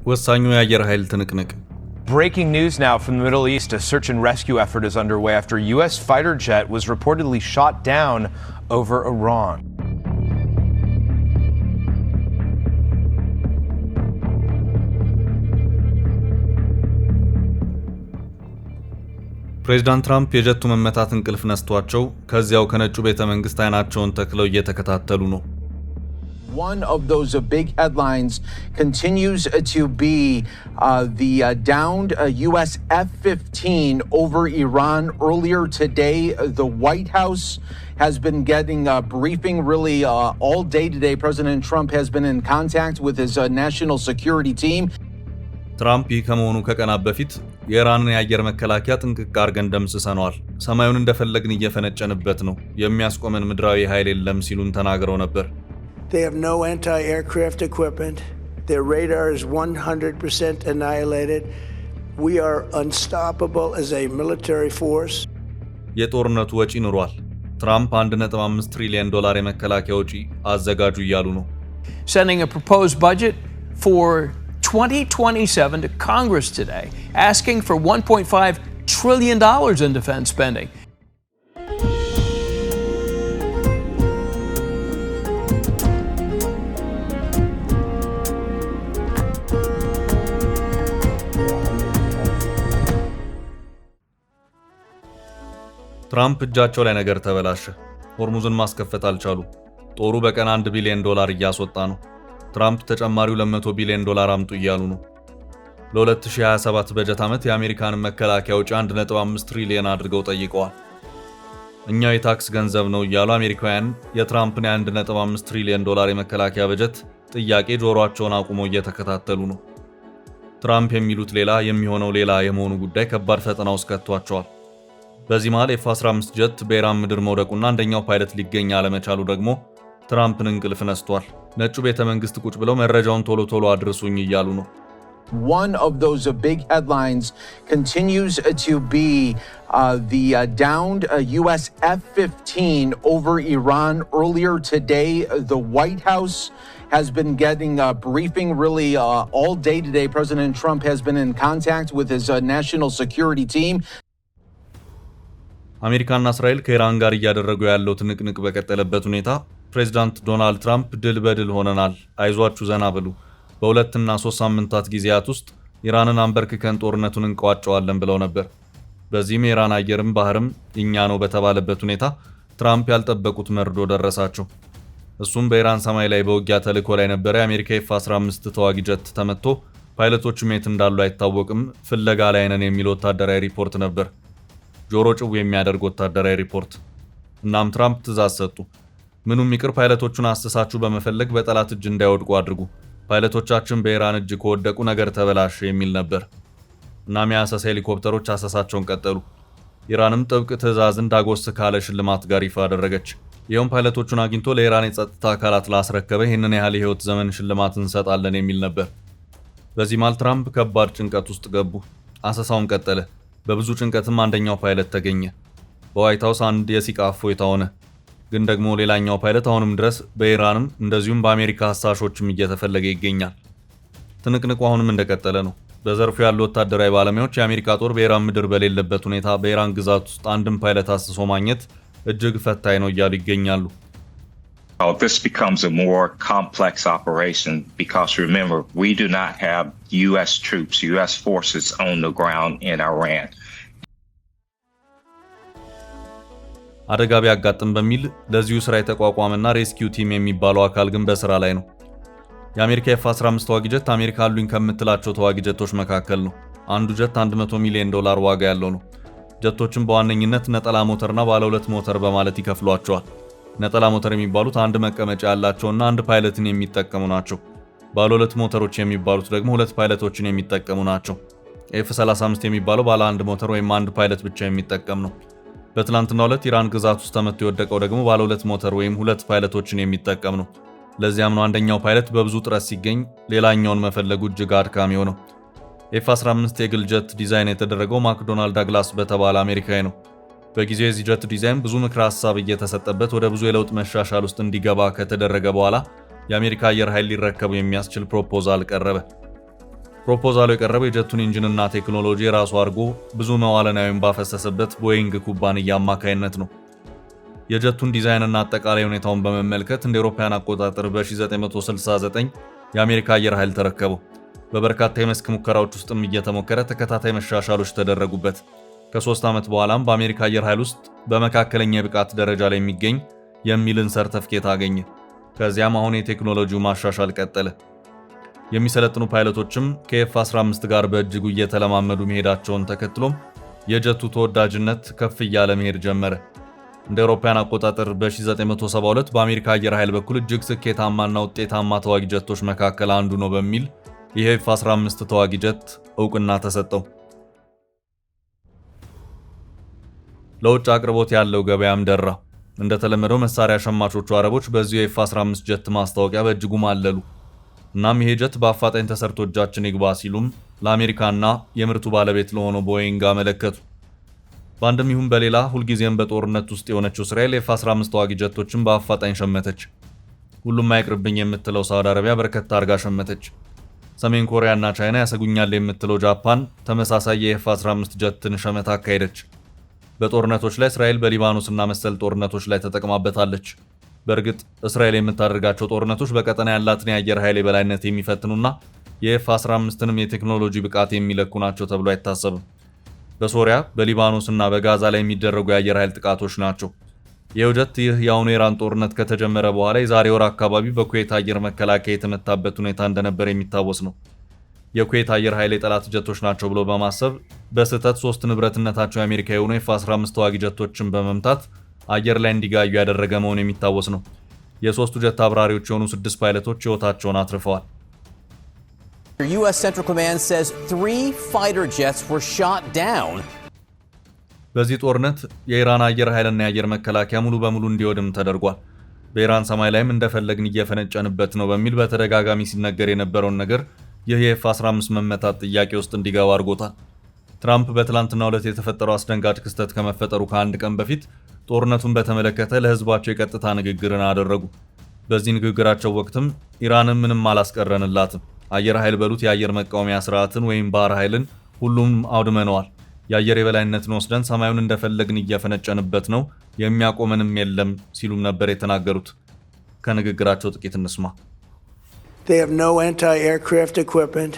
ወሳኙ የአየር ኃይል ትንቅንቅ Breaking news now from the Middle East. A search and rescue effort is underway after a U.S. fighter jet was reportedly shot down over Iran. ፕሬዝዳንት ትራምፕ የጀቱ መመታት እንቅልፍ ነስቷቸው ከዚያው ከነጩ ቤተ መንግስት አይናቸውን ተክለው እየተከታተሉ ነው። One of those big headlines continues to be the downed U.S. F-15 over Iran. Earlier today, the White House has been getting a briefing really all day today. President Trump has been in contact with his national security team. ትራምፕ ከመሆኑ ከቀናት በፊት የኢራንን የአየር መከላከያ ጥንቅቅ አድርገን ደምስሰናል፣ ሰማዩን እንደፈለግን እየፈነጨንበት ነው፣ የሚያስቆመን ምድራዊ ኃይል የለም ሲሉን ተናግረው ነበር። They have no anti-aircraft equipment. Their radar is 100% annihilated. We are unstoppable as a military force. የጦርነቱ ወጪ ኑሯል። ትራምፕ $1.5 ትሪሊዮን የመከላከያ ወጪ አዘጋጁ እያሉ ነው። Sending a proposed budget for 2027 to Congress today, asking for $1.5 trillion in defense spending. ትራምፕ እጃቸው ላይ ነገር ተበላሸ። ሆርሙዝን ማስከፈት አልቻሉ። ጦሩ በቀን $1 ቢሊዮን እያስወጣ ነው። ትራምፕ ተጨማሪው $100 ቢሊዮን አምጡ እያሉ ነው። ለ2027 በጀት ዓመት የአሜሪካን መከላከያ ወጪ 1.5 ትሪሊዮን አድርገው ጠይቀዋል። እኛው የታክስ ገንዘብ ነው እያሉ አሜሪካውያን የትራምፕን የ1.5 ትሪሊዮን የመከላከያ በጀት ጥያቄ ጆሮአቸውን አቁመው እየተከታተሉ ነው። ትራምፕ የሚሉት ሌላ የሚሆነው ሌላ የመሆኑ ጉዳይ ከባድ ፈተና ውስጥ ከቷቸዋል። በዚህ መሃል F-15 ጀት በኢራን ምድር መውደቁና አንደኛው ፓይለት ሊገኝ አለመቻሉ ደግሞ ትራምፕን እንቅልፍ ነስቷል። ነጩ ቤተ መንግስት ቁጭ ብለው መረጃውን ቶሎ አድርሱኝ እያሉ ነው። One of those big headlines continues to be the downed U.S. F-15 over Iran. Earlier today, the White House has been getting a briefing really all day today. President Trump has been in contact with his national security team. አሜሪካና እስራኤል ከኢራን ጋር እያደረጉ ያለው ትንቅንቅ በቀጠለበት ሁኔታ ፕሬዝዳንት ዶናልድ ትራምፕ ድል በድል ሆነናል፣ አይዟችሁ ዘና ብሉ፣ በ2 እና 3 ሳምንታት ጊዜያት ውስጥ ኢራንን አንበርክከን ጦርነቱን እንቋጨዋለን ብለው ነበር። በዚህም የኢራን አየርም ባህርም እኛ ነው በተባለበት ሁኔታ ትራምፕ ያልጠበቁት መርዶ ደረሳቸው። እሱም በኢራን ሰማይ ላይ በውጊያ ተልዕኮ ላይ ነበር የአሜሪካ F-15 ተዋጊ ጀት ተመቶ ፓይለቶቹ የት እንዳሉ አይታወቅም፣ ፍለጋ ላይ ነን የሚል ወታደራዊ ሪፖርት ነበር። ጆሮ ጭው የሚያደርግ ወታደራዊ ሪፖርት። እናም ትራምፕ ትዕዛዝ ሰጡ። ምኑም ይቅር ፓይለቶቹን አሰሳችሁ በመፈለግ በጠላት እጅ እንዳይወድቁ አድርጉ፣ ፓይለቶቻችን በኢራን እጅ ከወደቁ ነገር ተበላሽ የሚል ነበር። እናም የአሰሳ ሄሊኮፕተሮች አሰሳቸውን ቀጠሉ። ኢራንም ጥብቅ ትዕዛዝን ዳጎስ ካለ ሽልማት ጋር ይፋ አደረገች። ይኸውም ፓይለቶቹን አግኝቶ ለኢራን የጸጥታ አካላት ላስረከበ ይህንን ያህል የህይወት ዘመን ሽልማት እንሰጣለን የሚል ነበር። በዚህ መሃል ትራምፕ ከባድ ጭንቀት ውስጥ ገቡ። አሰሳውን ቀጠለ። በብዙ ጭንቀትም አንደኛው ፓይለት ተገኘ። በዋይት ሃውስ አንድ የሲቃ እፎይታ ሆነ። ግን ደግሞ ሌላኛው ፓይለት አሁንም ድረስ በኢራንም እንደዚሁም በአሜሪካ አሳሾችም እየተፈለገ ይገኛል። ትንቅንቁ አሁንም እንደቀጠለ ነው። በዘርፉ ያሉ ወታደራዊ ባለሙያዎች የአሜሪካ ጦር በኢራን ምድር በሌለበት ሁኔታ በኢራን ግዛት ውስጥ አንድም ፓይለት አስሶ ማግኘት እጅግ ፈታኝ ነው እያሉ ይገኛሉ። This becomes a more complex operation because remember, we do not have U.S. troops, U.S. forces on the ground in Iran. አደጋ ቢያጋጥም በሚል ለዚሁ ስራ የተቋቋመና ሬስኪው ቲም የሚባለው አካል ግን በስራ ላይ ነው። የአሜሪካ F-15 ተዋጊ ጀት አሜሪካ አሉኝ ከምትላቸው ተዋጊ ጀቶች መካከል ነው። አንዱ ጀት $100 ሚሊዮን ዋጋ ያለው ነው። ጀቶችን በዋነኝነት ነጠላ ሞተርና ባለ 2 ሞተር በማለት ይከፍሏቸዋል። ነጠላ ሞተር የሚባሉት አንድ መቀመጫ ያላቸውና አንድ ፓይለትን የሚጠቀሙ ናቸው። ባለ 2 ሞተሮች የሚባሉት ደግሞ 2 ፓይለቶችን የሚጠቀሙ ናቸው። F-35 የሚባለው ባለ 1 ሞተር ወይም አንድ ፓይለት ብቻ የሚጠቀም ነው። በትላንትናው ዕለት ኢራን ግዛት ውስጥ ተመቶ የወደቀው ደግሞ ባለ 2 ሞተር ወይም 2 ፓይለቶችን የሚጠቀም ነው። ለዚያም ነው አንደኛው ፓይለት በብዙ ጥረት ሲገኝ ሌላኛውን መፈለጉ እጅግ አድካሚ ሆነው። F-15 የግል ጀት ዲዛይን የተደረገው ማክዶናልድ ዳግላስ በተባለ አሜሪካዊ ነው። በጊዜው የዚህ ጀት ዲዛይን ብዙ ምክረ ሐሳብ እየተሰጠበት ወደ ብዙ የለውጥ መሻሻል ውስጥ እንዲገባ ከተደረገ በኋላ የአሜሪካ አየር ኃይል ሊረከቡ የሚያስችል ፕሮፖዛል ቀረበ። ፕሮፖዛሉ የቀረበው የጀቱን ኢንጂንና ቴክኖሎጂ የራሱ አድርጎ ብዙ መዋዕለ ንዋይን ባፈሰሰበት ቦይንግ ኩባንያ አማካይነት ነው። የጀቱን ዲዛይንና አጠቃላይ ሁኔታውን በመመልከት እንደ አውሮፓውያን አቆጣጠር በ1969 የአሜሪካ አየር ኃይል ተረከበው። በበርካታ የመስክ ሙከራዎች ውስጥም እየተሞከረ ተከታታይ መሻሻሎች ተደረጉበት። ከ3 ዓመት በኋላም በአሜሪካ አየር ኃይል ውስጥ በመካከለኛ የብቃት ደረጃ ላይ የሚገኝ የሚልን ሰርተፍኬት አገኘ። ከዚያም አሁን የቴክኖሎጂው ማሻሻል ቀጠለ። የሚሰለጥኑ ፓይለቶችም ከኤፍ-15 ጋር በእጅጉ እየተለማመዱ መሄዳቸውን ተከትሎም የጀቱ ተወዳጅነት ከፍ እያለ መሄድ ጀመረ። እንደ አውሮፓውያን አቆጣጠር በ1972 በአሜሪካ አየር ኃይል በኩል እጅግ ስኬታማና ውጤታማ ተዋጊ ጀቶች መካከል አንዱ ነው በሚል ይህ ኤፍ-15 ተዋጊ ጀት እውቅና ተሰጠው። ለውጭ አቅርቦት ያለው ገበያም ደራ። እንደተለመደው መሳሪያ ሸማቾቹ አረቦች በዚሁ የኤፍ-15 ጀት ማስታወቂያ በእጅጉ ማለሉ። እናም ይሄ ጀት በአፋጣኝ ተሰርቶ እጃችን ይግባ ሲሉም ለአሜሪካና የምርቱ ባለቤት ለሆነው ቦይንግ አመለከቱ። በአንድም ይሁን በሌላ ሁልጊዜም በጦርነት ውስጥ የሆነችው እስራኤል ኤፍ-15 ተዋጊ ጀቶችን በአፋጣኝ ሸመተች። ሁሉም አይቅርብኝ የምትለው ሳውዲ አረቢያ በርከት አድርጋ ሸመተች። ሰሜን ኮሪያና ቻይና ያሰጉኛል የምትለው ጃፓን ተመሳሳይ የኤፍ-15 ጀትን ሸመታ አካሄደች። በጦርነቶች ላይ እስራኤል በሊባኖስና መሰል ጦርነቶች ላይ ተጠቅማበታለች። በእርግጥ እስራኤል የምታደርጋቸው ጦርነቶች በቀጠና ያላትን የአየር ኃይል የበላይነት የሚፈትኑና የኤፍ-15ንም የቴክኖሎጂ ብቃት የሚለኩ ናቸው ተብሎ አይታሰብም። በሶሪያ በሊባኖስና በጋዛ ላይ የሚደረጉ የአየር ኃይል ጥቃቶች ናቸው። ይህ ጀት የአሁኑ የኢራን ጦርነት ከተጀመረ በኋላ የዛሬ ወር አካባቢ በኩዌት አየር መከላከያ የተመታበት ሁኔታ እንደነበር የሚታወስ ነው። የኩዌት አየር ኃይል የጠላት ጀቶች ናቸው ብሎ በማሰብ በስህተት 3 ንብረትነታቸው የአሜሪካ የሆኑ ኤፍ-15 ተዋጊ ጀቶችን በመምታት አየር ላይ እንዲጋዩ ያደረገ መሆኑ የሚታወስ ነው። የሶስቱ ጀት አብራሪዎች የሆኑ 6 ፓይለቶች ሕይወታቸውን አትርፈዋል። U.S. Central Command says 3 fighter jets were shot down. በዚህ ጦርነት የኢራን አየር ኃይልና የአየር መከላከያ ሙሉ በሙሉ እንዲወድም ተደርጓል። በኢራን ሰማይ ላይም እንደፈለግን እየፈነጨንበት ነው በሚል በተደጋጋሚ ሲነገር የነበረውን ነገር ይህ የኤፍ-15 መመታት ጥያቄ ውስጥ እንዲገባ አድርጎታል። ትራምፕ በትላንትናው ዕለት የተፈጠረው አስደንጋጭ ክስተት ከመፈጠሩ ከአንድ ቀን በፊት ጦርነቱን በተመለከተ ለህዝባቸው የቀጥታ ንግግርን አደረጉ። በዚህ ንግግራቸው ወቅትም ኢራንን ምንም አላስቀረንላትም፣ አየር ኃይል በሉት የአየር መቃወሚያ ስርዓትን ወይም ባህር ኃይልን ሁሉም አውድመነዋል፣ የአየር የበላይነትን ወስደን ሰማዩን እንደፈለግን እየፈነጨንበት ነው፣ የሚያቆመንም የለም ሲሉም ነበር የተናገሩት። ከንግግራቸው ጥቂት እንስማ። They have no anti-aircraft equipment.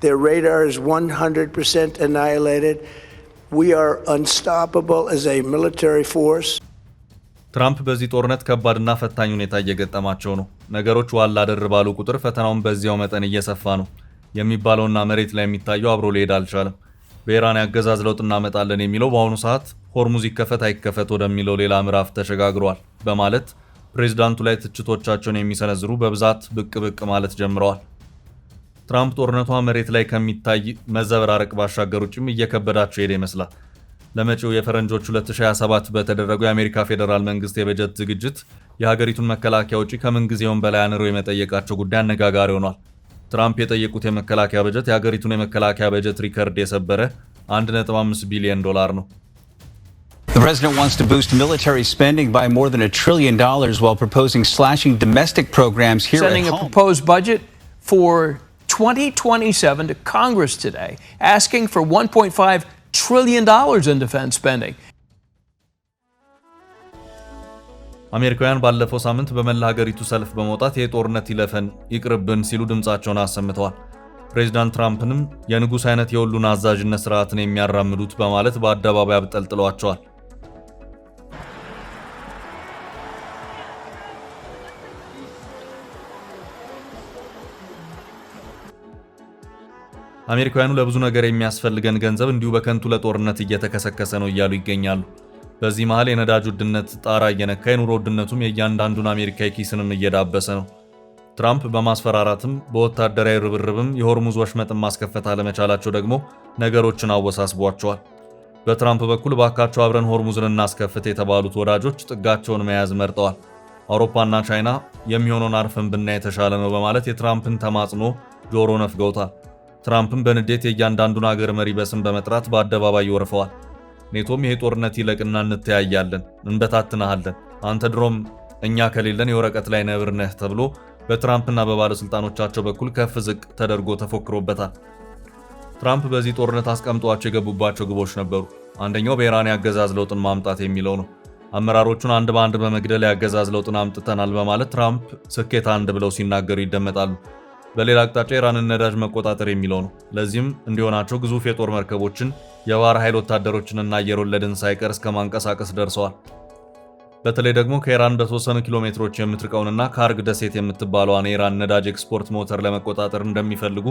Their radar is 100% annihilated. We are unstoppable as a military force. ትራምፕ በዚህ ጦርነት ከባድና ፈታኝ ሁኔታ እየገጠማቸው ነው። ነገሮች ዋላ ደር ባሉ ቁጥር ፈተናውን በዚያው መጠን እየሰፋ ነው የሚባለውና መሬት ላይ የሚታየው አብሮ ሊሄድ አልቻለም። በኢራን ያገዛዝ ለውጥ እናመጣለን የሚለው በአሁኑ ሰዓት ሆርሙዝ ይከፈት አይከፈት ወደሚለው ሌላ ምዕራፍ ተሸጋግሯል በማለት ፕሬዝዳንቱ ላይ ትችቶቻቸውን የሚሰነዝሩ በብዛት ብቅ ብቅ ማለት ጀምረዋል። ትራምፕ ጦርነቷ መሬት ላይ ከሚታይ መዘበራረቅ ባሻገር ውጭም እየከበዳቸው ሄደ ይመስላል። ለመጪው የፈረንጆች 2027 በተደረገው የአሜሪካ ፌዴራል መንግስት የበጀት ዝግጅት የሀገሪቱን መከላከያ ወጪ ከምንጊዜውም በላይ አንረው የመጠየቃቸው ጉዳይ አነጋጋሪ ሆኗል። ትራምፕ የጠየቁት የመከላከያ በጀት የሀገሪቱን የመከላከያ በጀት ሪከርድ የሰበረ $1.5 ቢሊዮን ነው። The president wants to boost military spending by more than $1 trillion while proposing slashing domestic programs here Sending at a home. proposed budget for 2027 to Congress today, asking for $1.5 trillion in defense spending. አሜሪካውያን ባለፈው ሳምንት በመላ ሀገሪቱ ሰልፍ በመውጣት የጦርነት ይለፈን ይቅርብን ሲሉ ድምጻቸውን አሰምተዋል። ፕሬዚዳንት ትራምፕንም የንጉስ አይነት የሁሉን አዛዥነት ስርዓትን የሚያራምዱት በማለት በአደባባይ አብጠልጥለዋቸዋል። አሜሪካውያኑ ለብዙ ነገር የሚያስፈልገን ገንዘብ እንዲሁ በከንቱ ለጦርነት እየተከሰከሰ ነው እያሉ ይገኛሉ። በዚህ መሃል የነዳጅ ውድነት ጣራ እየነካ የኑሮ ውድነቱም የእያንዳንዱን አሜሪካዊ ኪስንም እየዳበሰ ነው። ትራምፕ በማስፈራራትም በወታደራዊ ርብርብም የሆርሙዝ ወሽመጥን ማስከፈት አለመቻላቸው ደግሞ ነገሮችን አወሳስቧቸዋል። በትራምፕ በኩል ባካቸው አብረን ሆርሙዝን እናስከፍት የተባሉት ወዳጆች ጥጋቸውን መያዝ መርጠዋል። አውሮፓና ቻይና የሚሆነውን አርፈን ብናይ የተሻለ ነው በማለት የትራምፕን ተማጽኖ ጆሮ ነፍገውታል። ትራምፕም በንዴት የእያንዳንዱን ሀገር መሪ በስም በመጥራት በአደባባይ ይወርፈዋል። ኔቶም ይሄ ጦርነት ይለቅና እንተያያለን፣ እንበታትናሃለን፣ አንተ ድሮም እኛ ከሌለን የወረቀት ላይ ነብር ነህ ተብሎ በትራምፕና በባለስልጣኖቻቸው በኩል ከፍ ዝቅ ተደርጎ ተፎክሮበታል። ትራምፕ በዚህ ጦርነት አስቀምጧቸው የገቡባቸው ግቦች ነበሩ። አንደኛው በኢራን የአገዛዝ ለውጥን ማምጣት የሚለው ነው። አመራሮቹን አንድ በአንድ በመግደል የአገዛዝ ለውጥን አምጥተናል በማለት ትራምፕ ስኬት አንድ ብለው ሲናገሩ ይደመጣሉ። በሌላ አቅጣጫ ኢራንን ነዳጅ መቆጣጠር የሚለው ነው። ለዚህም እንዲሆናቸው ግዙፍ የጦር መርከቦችን፣ የባህር ኃይል ወታደሮችንና አየር ወለድን ሳይቀር እስከ ማንቀሳቀስ ደርሰዋል። በተለይ ደግሞ ከኢራን በተወሰኑ ኪሎ ሜትሮች የምትርቀውንና ካርግ ደሴት የምትባለዋን የኢራን ነዳጅ ኤክስፖርት ሞተር ለመቆጣጠር እንደሚፈልጉ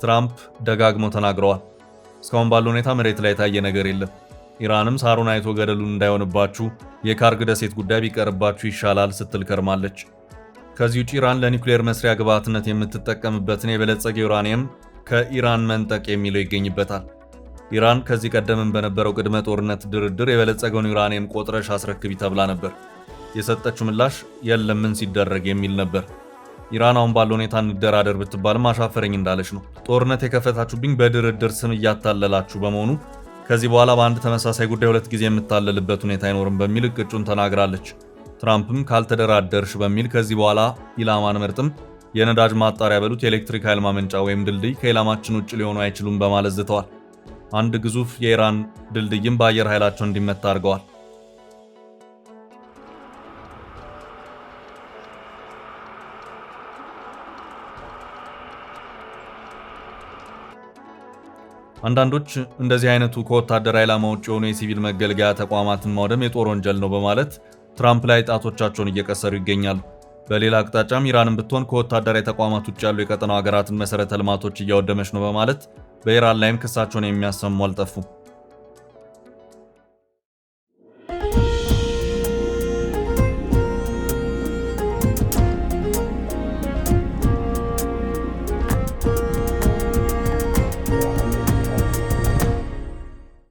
ትራምፕ ደጋግመው ተናግረዋል። እስካሁን ባለው ሁኔታ መሬት ላይ የታየ ነገር የለም። ኢራንም ሳሩን አይቶ ገደሉን እንዳይሆንባችሁ የካርግ ደሴት ጉዳይ ቢቀርባችሁ ይሻላል ስትል ከርማለች። ከዚህ ውጭ ኢራን ለኒውክሌር መስሪያ ግብዓትነት የምትጠቀምበትን የበለጸገ ዩራኒየም ከኢራን መንጠቅ የሚለው ይገኝበታል። ኢራን ከዚህ ቀደምም በነበረው ቅድመ ጦርነት ድርድር የበለጸገውን ዩራኒየም ቆጥረሽ አስረክቢ ተብላ ነበር። የሰጠችው ምላሽ የለም ምን ሲደረግ የሚል ነበር። ኢራን አሁን ባለው ሁኔታ እንደራደር ብትባልም አሻፈረኝ እንዳለች ነው። ጦርነት የከፈታችሁብኝ በድርድር ስም እያታለላችሁ በመሆኑ ከዚህ በኋላ በአንድ ተመሳሳይ ጉዳይ ሁለት ጊዜ የምታለልበት ሁኔታ አይኖርም በሚል እቅጩን ተናግራለች። ትራምፕም ካልተደራደርሽ በሚል ከዚህ በኋላ ኢላማን መርጥም የነዳጅ ማጣሪያ በሉት የኤሌክትሪክ ኃይል ማመንጫ ወይም ድልድይ ከኢላማችን ውጭ ሊሆኑ አይችሉም በማለት ዝተዋል። አንድ ግዙፍ የኢራን ድልድይም በአየር ኃይላቸው እንዲመታ አድርገዋል። አንዳንዶች እንደዚህ አይነቱ ከወታደራዊ ዓላማ ውጭ የሆኑ የሲቪል መገልገያ ተቋማትን ማውደም የጦር ወንጀል ነው በማለት ትራምፕ ላይ ጣቶቻቸውን እየቀሰሩ ይገኛሉ። በሌላ አቅጣጫም ኢራንን ብትሆን ከወታደራዊ ተቋማት ውጭ ያሉ የቀጠናው ሀገራትን መሰረተ ልማቶች እያወደመች ነው በማለት በኢራን ላይም ክሳቸውን የሚያሰሙ አልጠፉም።